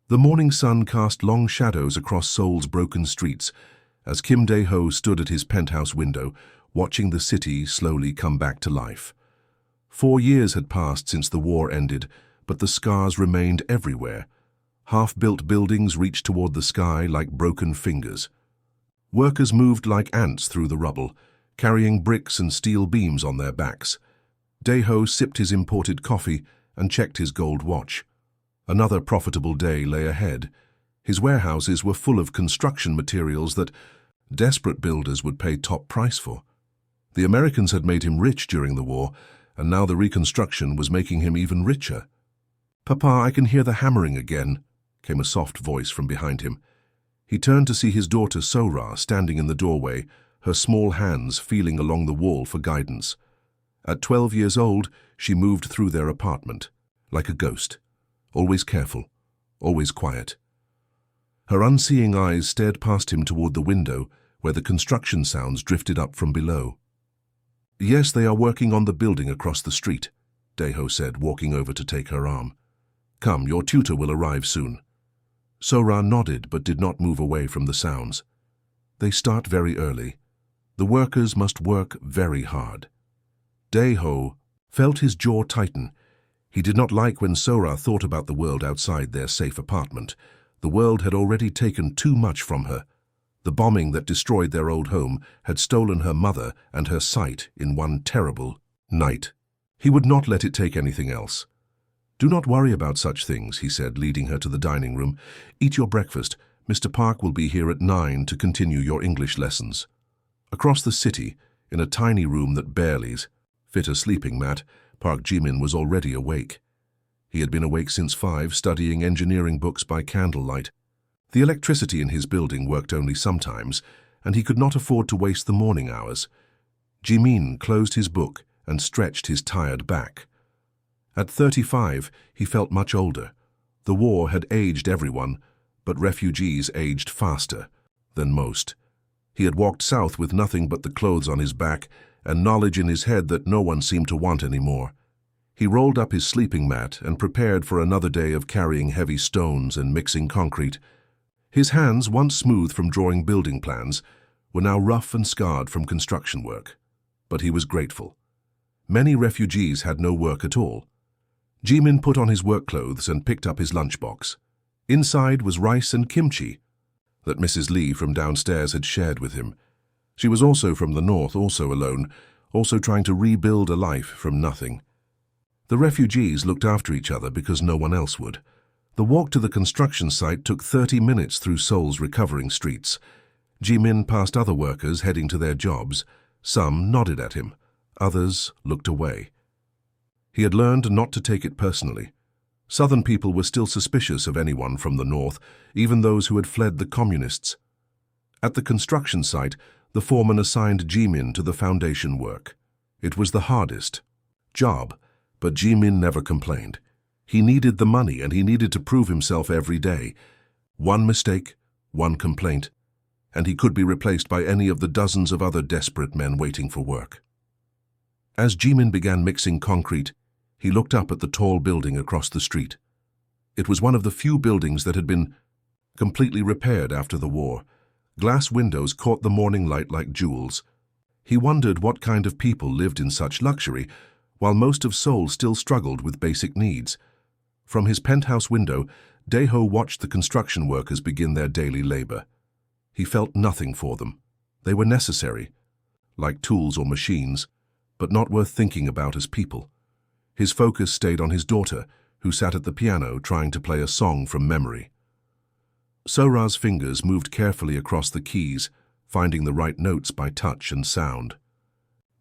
The morning sun cast long shadows across Seoul's broken streets as Kim Dae-ho stood at his penthouse window, watching the city slowly come back to life. 4 years had passed since the war ended, but the scars remained everywhere. Half-built buildings reached toward the sky like broken fingers. Workers moved like ants through the rubble, carrying bricks and steel beams on their backs. Dae-ho sipped his imported coffee and checked his gold watch. Another profitable day lay ahead. His warehouses were full of construction materials that desperate builders would pay top price for. The Americans had made him rich during the war, and now the reconstruction was making him even richer. "Papa, I can hear the hammering again," came a soft voice from behind him. He turned to see his daughter Sora standing in the doorway, her small hands feeling along the wall for guidance. At 12 years old, she moved through their apartment, like a ghost, always careful, always quiet. Her unseeing eyes stared past him toward the window, where the construction sounds drifted up from below. "Yes, they are working on the building across the street," Dae-ho said, walking over to take her arm. "Come, your tutor will arrive soon." Sora nodded but did not move away from the sounds. They start very early. The workers must work very hard. Dae-ho felt his jaw tighten. He did not like when Sora thought about the world outside their safe apartment. The world had already taken too much from her. The bombing that destroyed their old home had stolen her mother and her sight in one terrible night. He would not let it take anything else. "Do not worry about such things," he said, leading her to the dining room. "Eat your breakfast. Mr. Park will be here at 9 to continue your English lessons." Across the city, in a tiny room that barely fit a sleeping mat, Park Ji-min was already awake. He had been awake since 5, studying engineering books by candlelight. The electricity in his building worked only sometimes, and he could not afford to waste the morning hours. Ji-min closed his book and stretched his tired back. At 35, he felt much older. The war had aged everyone, but refugees aged faster than most. He had walked south with nothing but the clothes on his back and knowledge in his head that no one seemed to want any more. He rolled up his sleeping mat and prepared for another day of carrying heavy stones and mixing concrete. His hands, once smooth from drawing building plans, were now rough and scarred from construction work. But he was grateful. Many refugees had no work at all. Ji-min put on his work clothes and picked up his lunchbox. Inside was rice and kimchi that Mrs. Lee from downstairs had shared with him. She was also from the north, also alone, also trying to rebuild a life from nothing. The refugees looked after each other because no one else would. The walk to the construction site took 30 minutes through Seoul's recovering streets. Ji-min passed other workers heading to their jobs. Some nodded at him, others looked away. He had learned not to take it personally. Southern people were still suspicious of anyone from the north, even those who had fled the communists. At the construction site, the foreman assigned Ji-min to the foundation work. It was the hardest job, but Ji-min never complained. He needed the money and he needed to prove himself every day. One mistake, one complaint, and he could be replaced by any of the dozens of other desperate men waiting for work. As Ji-min began mixing concrete, he looked up at the tall building across the street. It was one of the few buildings that had been completely repaired after the war. Glass windows caught the morning light like jewels. He wondered what kind of people lived in such luxury, while most of Seoul still struggled with basic needs. From his penthouse window, Dae-ho watched the construction workers begin their daily labor. He felt nothing for them. They were necessary, like tools or machines, but not worth thinking about as people. His focus stayed on his daughter, who sat at the piano trying to play a song from memory. Sora's fingers moved carefully across the keys, finding the right notes by touch and sound.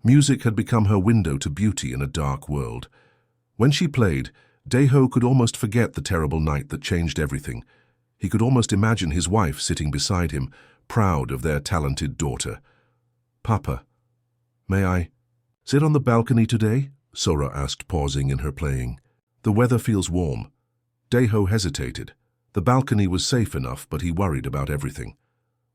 Music had become her window to beauty in a dark world. When she played, Dae-ho could almost forget the terrible night that changed everything. He could almost imagine his wife sitting beside him, proud of their talented daughter. "Papa, may I sit on the balcony today?" Sora asked, pausing in her playing. "The weather feels warm." Dae-ho hesitated. The balcony was safe enough, but he worried about everything.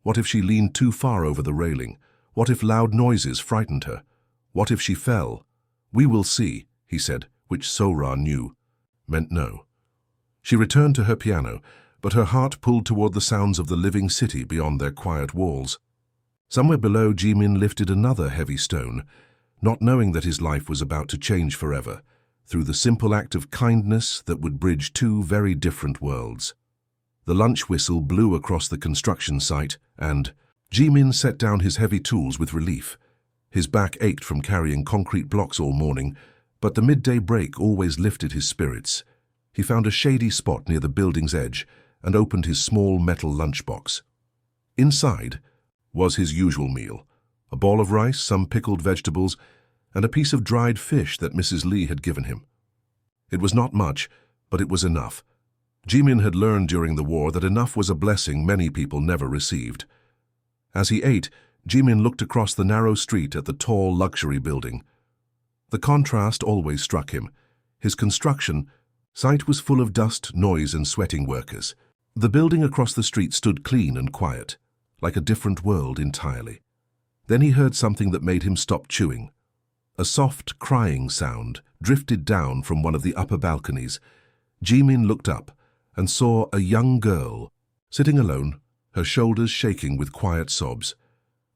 What if she leaned too far over the railing? What if loud noises frightened her? What if she fell? "We will see," he said, which Sora knew meant no. She returned to her piano, but her heart pulled toward the sounds of the living city beyond their quiet walls. Somewhere below, Jimin lifted another heavy stone, not knowing that his life was about to change forever, through the simple act of kindness that would bridge two very different worlds. The lunch whistle blew across the construction site, and Jimin set down his heavy tools with relief. His back ached from carrying concrete blocks all morning, but the midday break always lifted his spirits. He found a shady spot near the building's edge and opened his small metal lunchbox. Inside was his usual meal: a bowl of rice, some pickled vegetables, and a piece of dried fish that Mrs. Lee had given him. It was not much, but it was enough. Jimin had learned during the war that enough was a blessing many people never received. As he ate, Jimin looked across the narrow street at the tall luxury building. The contrast always struck him. His construction site was full of dust, noise, and sweating workers. The building across the street stood clean and quiet, like a different world entirely. Then he heard something that made him stop chewing. A soft, crying sound drifted down from one of the upper balconies. Jimin looked up and saw a young girl sitting alone, her shoulders shaking with quiet sobs.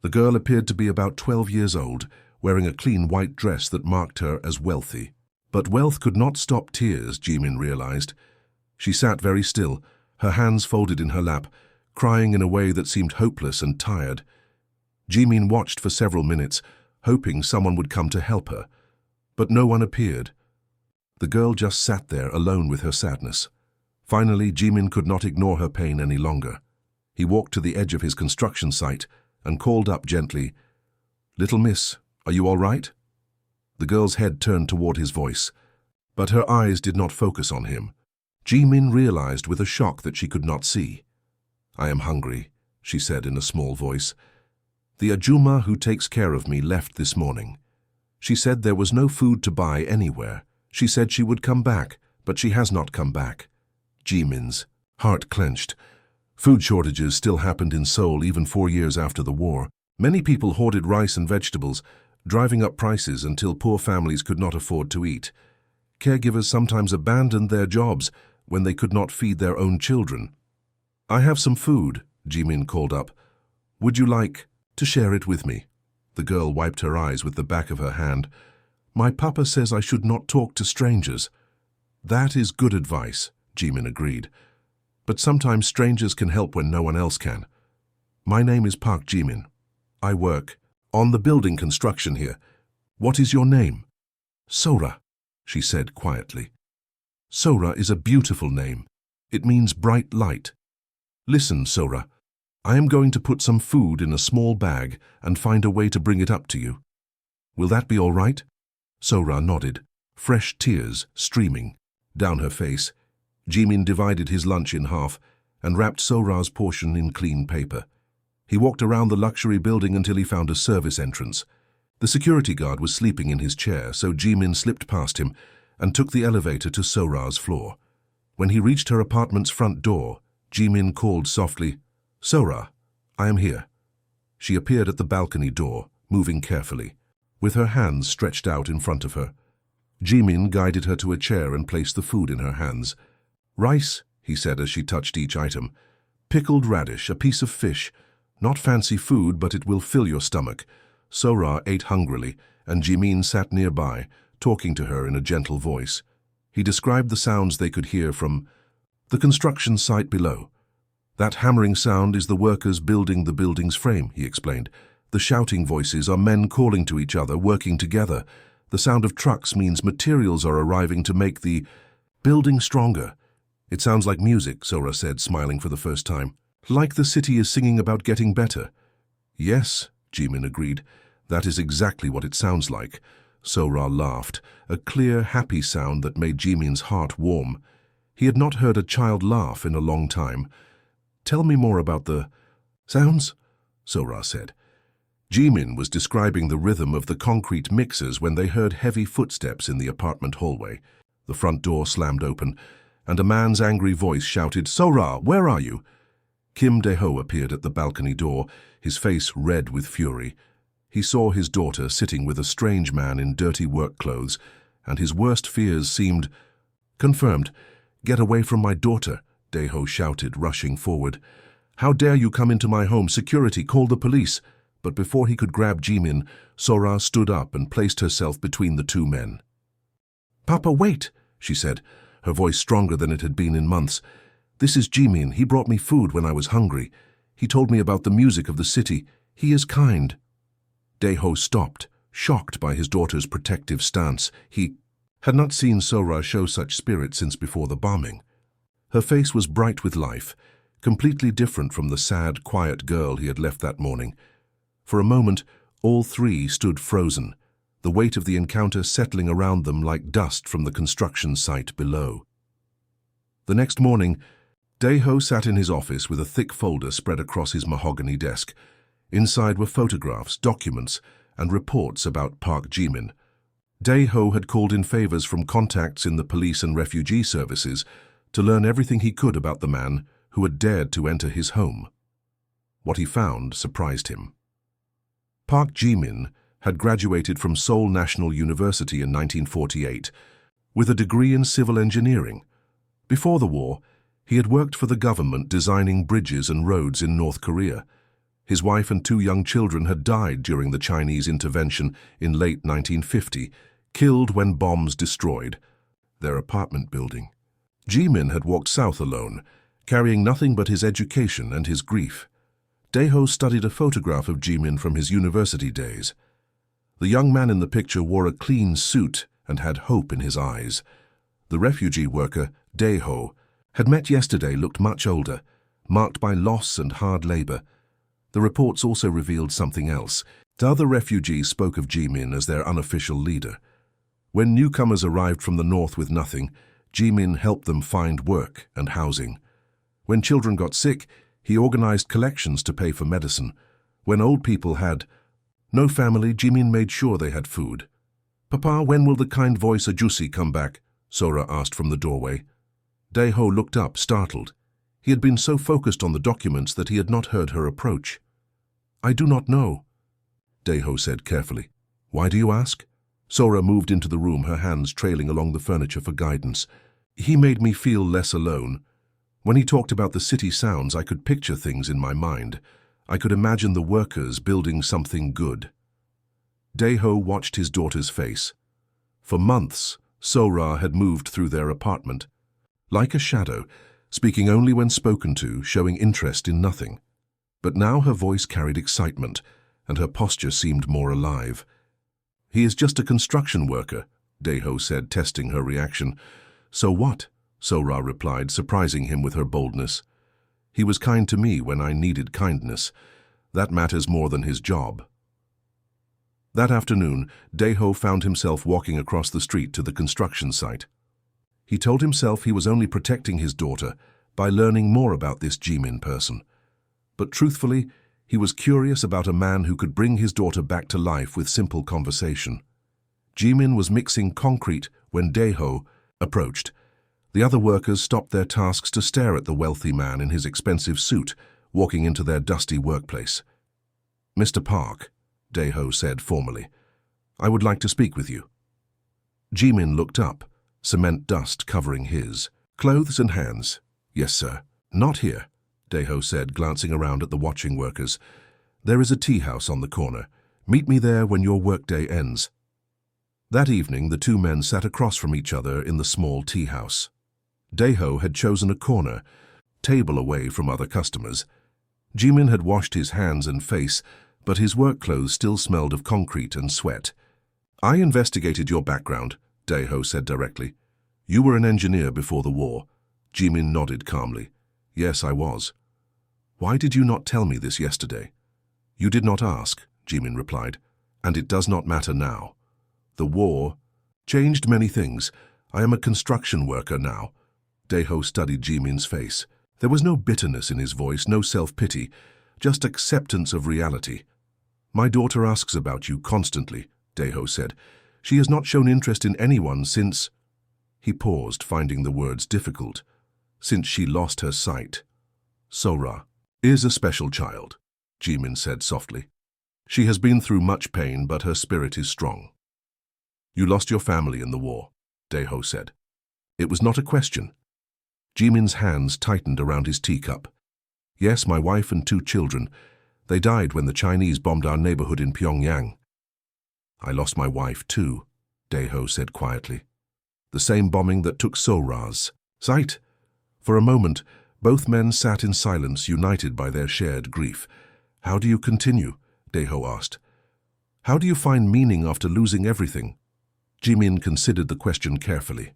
The girl appeared to be about 12 years old, wearing a clean white dress that marked her as wealthy. But wealth could not stop tears, Jimin realized. She sat very still, her hands folded in her lap, crying in a way that seemed hopeless and tired. Jimin watched for several minutes, hoping someone would come to help her. But no one appeared. The girl just sat there alone with her sadness. Finally, Jimin could not ignore her pain any longer. He walked to the edge of his construction site and called up gently, "Little miss, are you all right?" The girl's head turned toward his voice, but her eyes did not focus on him. Jimin realized with a shock that she could not see. "I am hungry," she said in a small voice. "The Ajuma who takes care of me left this morning. She said there was no food to buy anywhere. She said she would come back, but she has not come back." Jimin's heart clenched. Food shortages still happened in Seoul even 4 years after the war. Many people hoarded rice and vegetables, driving up prices until poor families could not afford to eat. Caregivers sometimes abandoned their jobs when they could not feed their own children. "I have some food," Jimin called up. "Would you like to share it with me?" The girl wiped her eyes with the back of her hand. "My papa says I should not talk to strangers." "That is good advice," Jimin agreed. "But sometimes strangers can help when no one else can. My name is Park Jimin. I work on the building construction here. What is your name?" "Sora," she said quietly. "Sora is a beautiful name. It means bright light. Listen, Sora, I am going to put some food in a small bag and find a way to bring it up to you. Will that be all right?" Sora nodded, fresh tears streaming down her face. Jimin divided his lunch in half and wrapped Sora's portion in clean paper. He walked around the luxury building until he found a service entrance. The security guard was sleeping in his chair, so Jimin slipped past him and took the elevator to Sora's floor. When he reached her apartment's front door, Jimin called softly, "Sora, I am here." She appeared at the balcony door, moving carefully, with her hands stretched out in front of her. Jimin guided her to a chair and placed the food in her hands. "Rice," he said as she touched each item. "Pickled radish, a piece of fish. Not fancy food, but it will fill your stomach." Sora ate hungrily, and Jimin sat nearby, talking to her in a gentle voice. He described the sounds they could hear from the construction site below. "That hammering sound is the workers building the building's frame," he explained. "The shouting voices are men calling to each other, working together. The sound of trucks means materials are arriving to make the building stronger." "It sounds like music," Sora said, smiling for the first time. "Like the city is singing about getting better." "Yes," Jimin agreed. "That is exactly what it sounds like." Sora laughed, a clear, happy sound that made Jimin's heart warm. He had not heard a child laugh in a long time. "Tell me more about the sounds," Sora said. Jimin was describing the rhythm of the concrete mixers when they heard heavy footsteps in the apartment hallway. The front door slammed open, and a man's angry voice shouted, "Sora, where are you?" Kim Dae-ho appeared at the balcony door, his face red with fury. He saw his daughter sitting with a strange man in dirty work clothes, and his worst fears seemed confirmed. "Get away from my daughter," Daeho shouted, rushing forward. "How dare you come into my home? Security, call the police!" But before he could grab Jimin, Sora stood up and placed herself between the two men. "Papa, wait," she said, her voice stronger than it had been in months. "This is Jimin. He brought me food when I was hungry. He told me about the music of the city. He is kind." Daeho stopped, shocked by his daughter's protective stance. He had not seen Sora show such spirit since before the bombing. Her face was bright with life, completely different from the sad, quiet girl he had left that morning. For a moment, all three stood frozen, the weight of the encounter settling around them like dust from the construction site below. The next morning, Daeho sat in his office with a thick folder spread across his mahogany desk. Inside were photographs, documents, and reports about Park Jimin. Daeho had called in favors from contacts in the police and refugee services to learn everything he could about the man who had dared to enter his home. What he found surprised him. Park Jimin had graduated from Seoul National University in 1948 with a degree in civil engineering. Before the war, he had worked for the government designing bridges and roads in North Korea. His wife and 2 young children had died during the Chinese intervention in late 1950, killed when bombs destroyed their apartment building. Jimin had walked south alone, carrying nothing but his education and his grief. Daeho studied a photograph of Jimin from his university days. The young man in the picture wore a clean suit and had hope in his eyes. The refugee worker, Daeho, had met yesterday looked much older, marked by loss and hard labor. The reports also revealed something else. The other refugees spoke of Jimin as their unofficial leader. When newcomers arrived from the north with nothing, Jimin helped them find work and housing. When children got sick, he organized collections to pay for medicine. When old people had no family, Jimin made sure they had food. "Papa, when will the kind voice Ajusi come back?" Sora asked from the doorway. Daeho looked up, startled. He had been so focused on the documents that he had not heard her approach. "I do not know," Daeho said carefully. "Why do you ask?" Sora moved into the room, her hands trailing along the furniture for guidance. "He made me feel less alone. When he talked about the city sounds, I could picture things in my mind. I could imagine the workers building something good." Daeho watched his daughter's face. For months, Sora had moved through their apartment, like a shadow, speaking only when spoken to, showing interest in nothing. But now her voice carried excitement, and her posture seemed more alive. "He is just a construction worker," Daeho said, testing her reaction. "So what?" Sora replied, surprising him with her boldness. "He was kind to me when I needed kindness. That matters more than his job." That afternoon, Daeho found himself walking across the street to the construction site. He told himself he was only protecting his daughter by learning more about this Jimin person. But truthfully, he was curious about a man who could bring his daughter back to life with simple conversation. Jimin was mixing concrete when Daeho approached. The other workers stopped their tasks to stare at the wealthy man in his expensive suit, walking into their dusty workplace. "Mr. Park," Daeho said formally, "I would like to speak with you." Jimin looked up, cement dust covering his clothes and hands. "Yes, sir." "Not here," Daeho said, glancing around at the watching workers. "There is a tea house on the corner. Meet me there when your workday ends." That evening, the two men sat across from each other in the small tea house. Daeho had chosen a corner, table away from other customers. Jimin had washed his hands and face, but his work clothes still smelled of concrete and sweat. "I investigated your background," Daeho said directly. "You were an engineer before the war." Jimin nodded calmly. "Yes, I was." "Why did you not tell me this yesterday?" "You did not ask," Jimin replied, "and it does not matter now. The war changed many things. I am a construction worker now." Daeho studied Jimin's face. There was no bitterness in his voice, no self-pity, just acceptance of reality. "My daughter asks about you constantly," Daeho said. "She has not shown interest in anyone since—" He paused, finding the words difficult. "Since she lost her sight." "Sora is a special child," Jimin said softly. "She has been through much pain, but her spirit is strong." "You lost your family in the war," Daeho said. It was not a question, Jimin's hands tightened around his teacup. Yes, my wife and 2 children. They died when the Chinese bombed our neighborhood in Pyongyang. I lost my wife too, Daeho said quietly. The same bombing that took Sora's sight. For a moment, both men sat in silence, united by their shared grief. How do you continue? Daeho asked. How do you find meaning after losing everything? Jimin considered the question carefully.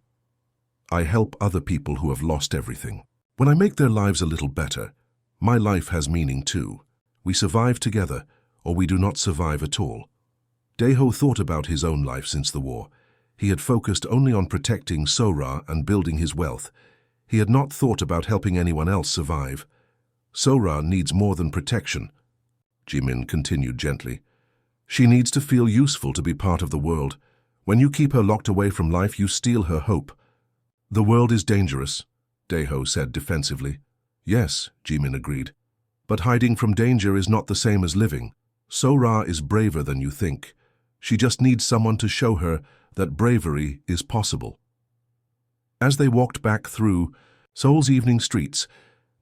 I help other people who have lost everything. When I make their lives a little better, my life has meaning too. We survive together, or we do not survive at all. Daeho thought about his own life since the war. He had focused only on protecting Sora and building his wealth. He had not thought about helping anyone else survive. Sora needs more than protection, Jimin continued gently. She needs to feel useful to be part of the world. When you keep her locked away from life, you steal her hope. The world is dangerous, Daeho said defensively. Yes, Jimin agreed. But hiding from danger is not the same as living. Sora is braver than you think. She just needs someone to show her that bravery is possible. As they walked back through Seoul's evening streets,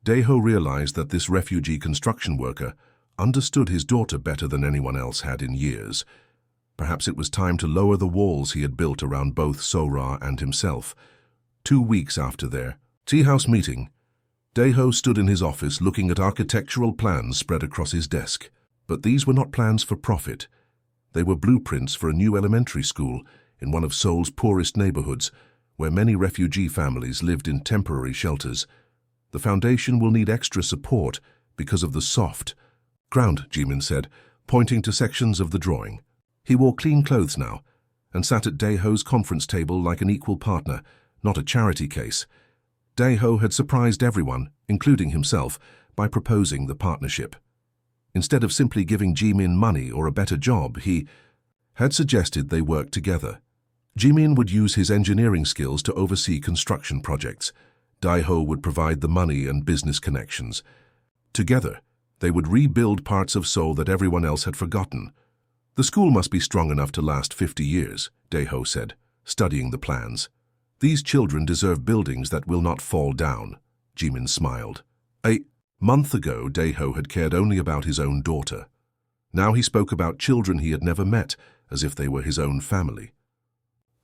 Daeho realized that this refugee construction worker understood his daughter better than anyone else had in years. Perhaps it was time to lower the walls he had built around both Sora and himself. 2 weeks after their tea house meeting, Daeho stood in his office looking at architectural plans spread across his desk. But these were not plans for profit. They were blueprints for a new elementary school in one of Seoul's poorest neighborhoods, where many refugee families lived in temporary shelters. The foundation will need extra support because of the soft ground, Jimin said, pointing to sections of the drawing. He wore clean clothes now and sat at Daeho's conference table like an equal partner, not a charity case. Daeho had surprised everyone, including himself, by proposing the partnership. Instead of simply giving Jimin money or a better job, he had suggested they work together. Jimin would use his engineering skills to oversee construction projects. Daeho would provide the money and business connections. Together, they would rebuild parts of Seoul that everyone else had forgotten. The school must be strong enough to last 50 years, Daeho said, studying the plans. These children deserve buildings that will not fall down, Jimin smiled. A month ago, Daeho had cared only about his own daughter. Now he spoke about children he had never met, as if they were his own family.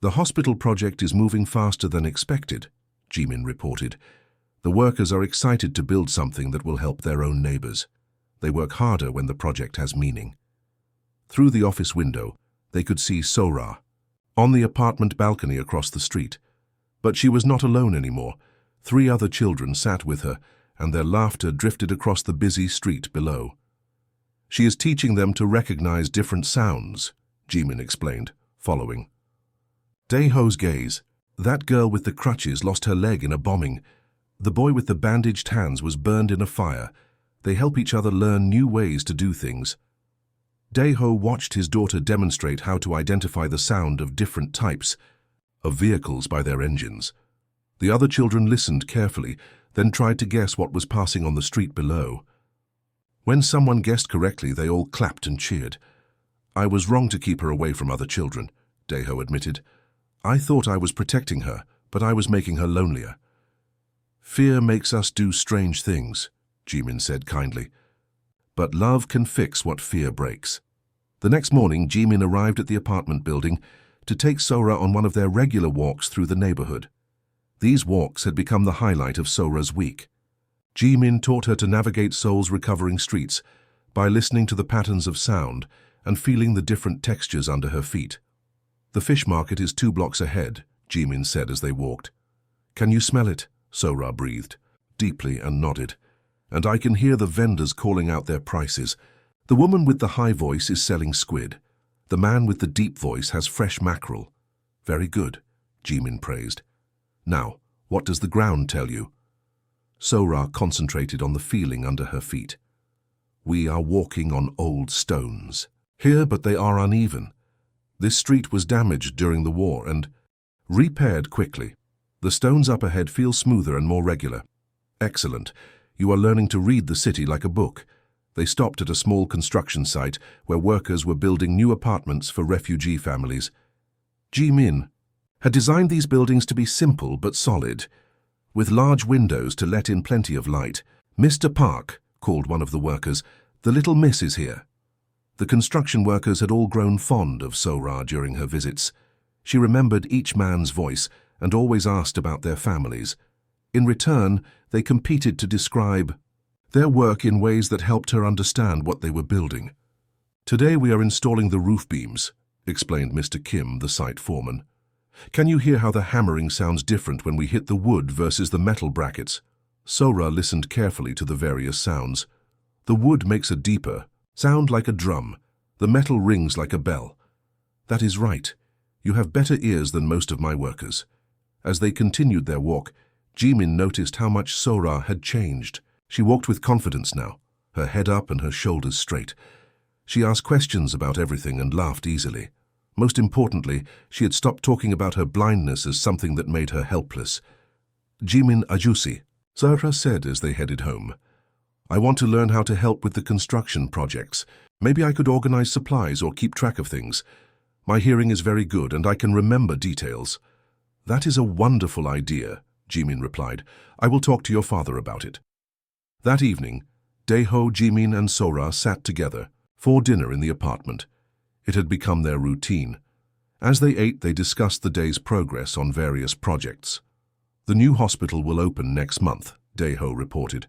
The hospital project is moving faster than expected, Jimin reported. The workers are excited to build something that will help their own neighbors. They work harder when the project has meaning. Through the office window, they could see Sora on the apartment balcony across the street. But she was not alone anymore. 3 other children sat with her, and their laughter drifted across the busy street below. She is teaching them to recognize different sounds, Jimin explained, following. Daeho's gaze. That girl with the crutches lost her leg in a bombing. The boy with the bandaged hands was burned in a fire. They help each other learn new ways to do things. Daeho watched his daughter demonstrate how to identify the sound of different types of vehicles by their engines. The other children listened carefully, then tried to guess what was passing on the street below. When someone guessed correctly, they all clapped and cheered. I was wrong to keep her away from other children, Daeho admitted. I thought I was protecting her, but I was making her lonelier. Fear makes us do strange things, Jimin said kindly. But love can fix what fear breaks. The next morning, Jimin arrived at the apartment building to take Sora on one of their regular walks through the neighborhood. These walks had become the highlight of Sora's week. Jimin taught her to navigate Seoul's recovering streets by listening to the patterns of sound and feeling the different textures under her feet. The fish market is 2 blocks ahead, Jimin said as they walked. Can you smell it? Sora breathed deeply and nodded. And I can hear the vendors calling out their prices. The woman with the high voice is selling squid. The man with the deep voice has fresh mackerel. Very good, Jimin praised. Now, what does the ground tell you? Sora concentrated on the feeling under her feet. We are walking on old stones. Here, but they are uneven. This street was damaged during the war and repaired quickly. The stones up ahead feel smoother and more regular. Excellent. You are learning to read the city like a book. They stopped at a small construction site where workers were building new apartments for refugee families. Jimin had designed these buildings to be simple but solid. with large windows to let in plenty of light. "Mr. Park," called one of the workers, "the little miss is here." The construction workers had all grown fond of Sora during her visits. She remembered each man's voice and always asked about their families. In return, they competed to describe their work in ways that helped her understand what they were building. "Today we are installing the roof beams," explained Mr. Kim, the site foreman. "Can you hear how the hammering sounds different when we hit the wood versus the metal brackets?" Sora listened carefully to the various sounds. "The wood makes a deeper sound, like a drum. The metal rings like a bell." "That is right. You have better ears than most of my workers." As they continued their walk, Jimin noticed how much Sora had changed. She walked with confidence now, her head up and her shoulders straight. She asked questions about everything and laughed easily. Most importantly, she had stopped talking about her blindness as something that made her helpless. "Jimin ajusi," Sora said as they headed home. "I want to learn how to help with the construction projects. Maybe I could organize supplies or keep track of things. My hearing is very good and I can remember details." "That is a wonderful idea," Jimin replied. "I will talk to your father about it." That evening, Daeho, Jimin and Sora sat together for dinner in the apartment. It had become their routine. As they ate, they discussed the day's progress on various projects. "The new hospital will open next month," Daeho reported.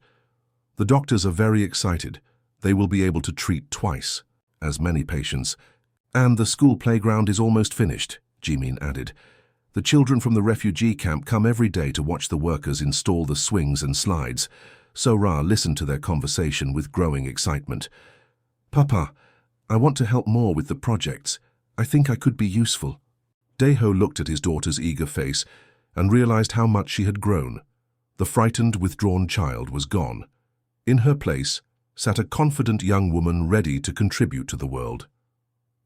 "The doctors are very excited. They will be able to treat twice as many patients. And the school playground is almost finished," Jimin added. "The children from the refugee camp come every day to watch the workers install the swings and slides." Sora listened to their conversation with growing excitement. "Papa, I want to help more with the projects. I think I could be useful." Daeho looked at his daughter's eager face and realized how much she had grown. The frightened, withdrawn child was gone. In her place sat a confident young woman ready to contribute to the world.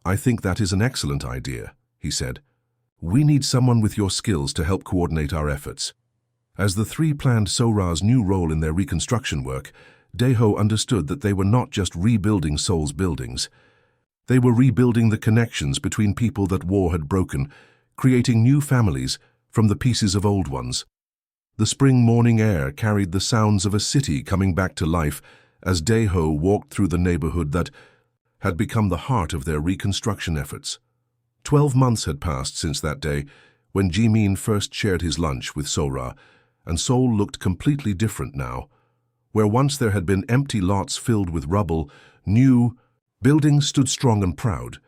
"I think that is an excellent idea," he said. "We need someone with your skills to help coordinate our efforts." As the three planned Sora's new role in their reconstruction work, Daeho understood that they were not just rebuilding Seoul's buildings. They were rebuilding the connections between people that war had broken, creating new families from the pieces of old ones. The spring morning air carried the sounds of a city coming back to life as Daeho walked through the neighborhood that had become the heart of their reconstruction efforts. 12 months had passed since that day when Jimin first shared his lunch with Sora, and Seoul looked completely different now. Where once there had been empty lots filled with rubble, new buildings stood strong and proud.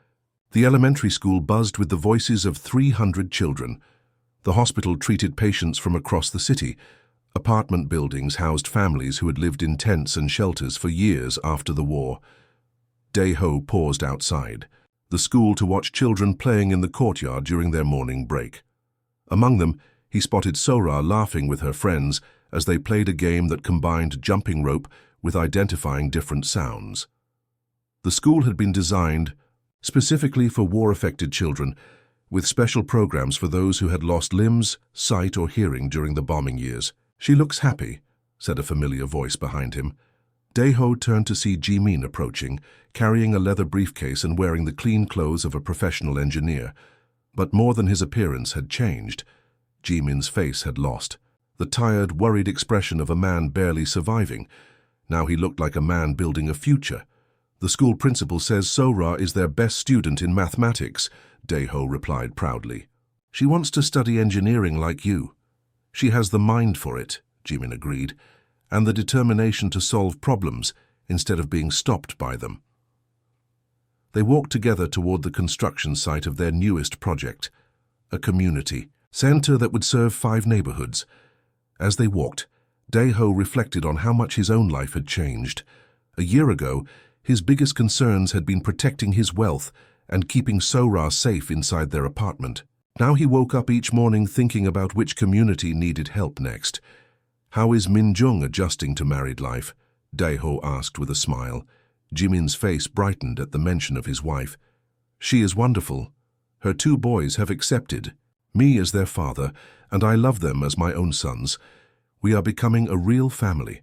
The elementary school buzzed with the voices of 300 children. The hospital treated patients from across the city. Apartment buildings housed families who had lived in tents and shelters for years after the war. Daeho paused outside the school to watch children playing in the courtyard during their morning break. Among them, he spotted Sora laughing with her friends as they played a game that combined jumping rope with identifying different sounds. The school had been designed specifically for war-affected children, with special programs for those who had lost limbs, sight, or hearing during the bombing years. "She looks happy," said a familiar voice behind him. Daeho turned to see Jimin approaching, carrying a leather briefcase and wearing the clean clothes of a professional engineer. But more than his appearance had changed. Jimin's face had lost the tired, worried expression of a man barely surviving. Now he looked like a man building a future. "The school principal says Sora is their best student in mathematics," Daeho replied proudly. "She wants to study engineering like you." "She has the mind for it," Jimin agreed, "and the determination to solve problems instead of being stopped by them." They walked together toward the construction site of their newest project, a community center that would serve 5 neighborhoods. As they walked, Daeho reflected on how much his own life had changed. A year ago, his biggest concerns had been protecting his wealth and keeping Sora safe inside their apartment. Now he woke up each morning thinking about which community needed help next. "How is Minjung adjusting to married life?" Daeho asked with a smile. Jimin's face brightened at the mention of his wife. "She is wonderful. Her 2 boys have accepted me as their father, and I love them as my own sons. We are becoming a real family."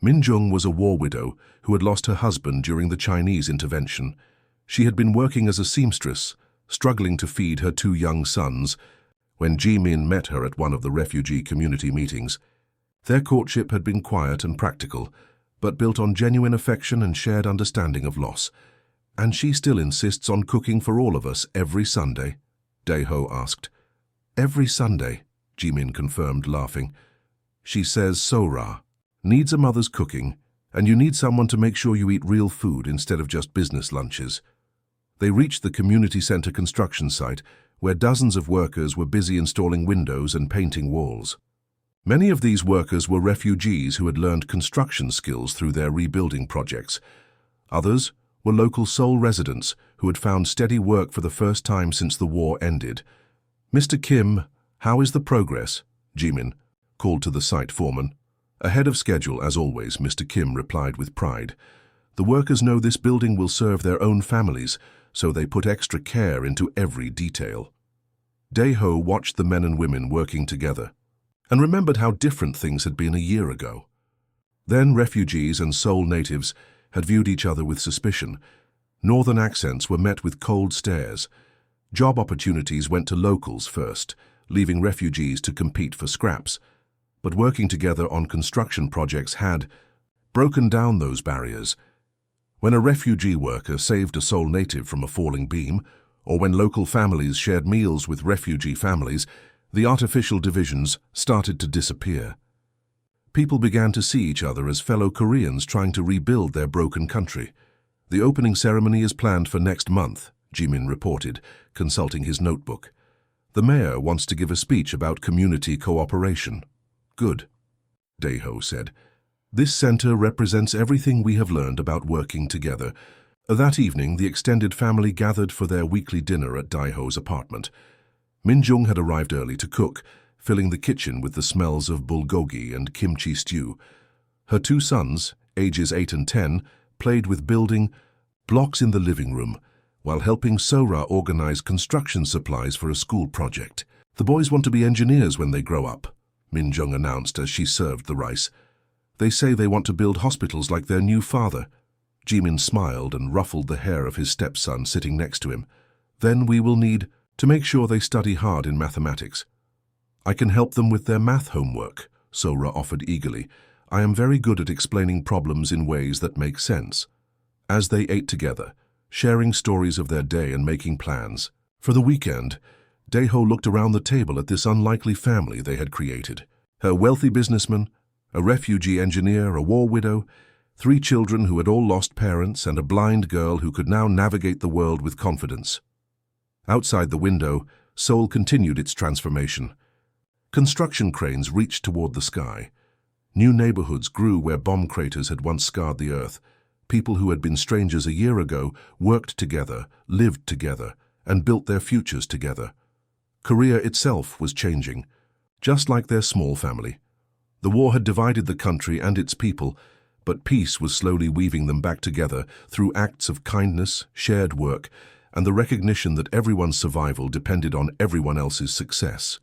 Minjung was a war widow who had lost her husband during the Chinese intervention. She had been working as a seamstress, struggling to feed her 2 young sons, when Jimin met her at one of the refugee community meetings. Their courtship had been quiet and practical, but built on genuine affection and shared understanding of loss. "And she still insists on cooking for all of us every Sunday?" Daeho asked. "Every Sunday," Jimin confirmed, laughing. "She says Sora needs a mother's cooking, and you need someone to make sure you eat real food instead of just business lunches." They reached the community center construction site, where dozens of workers were busy installing windows and painting walls. Many of these workers were refugees who had learned construction skills through their rebuilding projects. Others were local Seoul residents who had found steady work for the first time since the war ended. "Mr. Kim, how is the progress?" Jimin called to the site foreman. "Ahead of schedule, as always," Mr. Kim replied with pride. "The workers know this building will serve their own families, so they put extra care into every detail." Daeho watched the men and women working together and remembered how different things had been a year ago. Then refugees and Seoul natives had viewed each other with suspicion. Northern accents were met with cold stares. Job opportunities went to locals first, leaving refugees to compete for scraps. But working together on construction projects had broken down those barriers. When a refugee worker saved a Seoul native from a falling beam, or when local families shared meals with refugee families, the artificial divisions started to disappear. People began to see each other as fellow Koreans trying to rebuild their broken country. "The opening ceremony is planned for next month," Jimin reported, consulting his notebook. "The mayor wants to give a speech about community cooperation." "Good," Daeho said. "This center represents everything we have learned about working together." That evening, the extended family gathered for their weekly dinner at Daeho's apartment. Minjung had arrived early to cook, filling the kitchen with the smells of bulgogi and kimchi stew. Her two sons, ages 8 and 10, played with building blocks in the living room, while helping Sora organize construction supplies for a school project. "The boys want to be engineers when they grow up," Minjung announced as she served the rice. "They say they want to build hospitals like their new father." Jimin smiled and ruffled the hair of his stepson sitting next to him. "Then we will need to make sure they study hard in mathematics." "I can help them with their math homework," Sora offered eagerly. "I am very good at explaining problems in ways that make sense." As they ate together, sharing stories of their day and making plans for the weekend, Daeho looked around the table at this unlikely family they had created. Her wealthy businessman, a refugee engineer, a war widow, 3 children who had all lost parents, and a blind girl who could now navigate the world with confidence. Outside the window, Seoul continued its transformation. Construction cranes reached toward the sky. New neighborhoods grew where bomb craters had once scarred the earth. People who had been strangers a year ago worked together, lived together, and built their futures together. Korea itself was changing, just like their small family. The war had divided the country and its people, but peace was slowly weaving them back together through acts of kindness, shared work, and the recognition that everyone's survival depended on everyone else's success.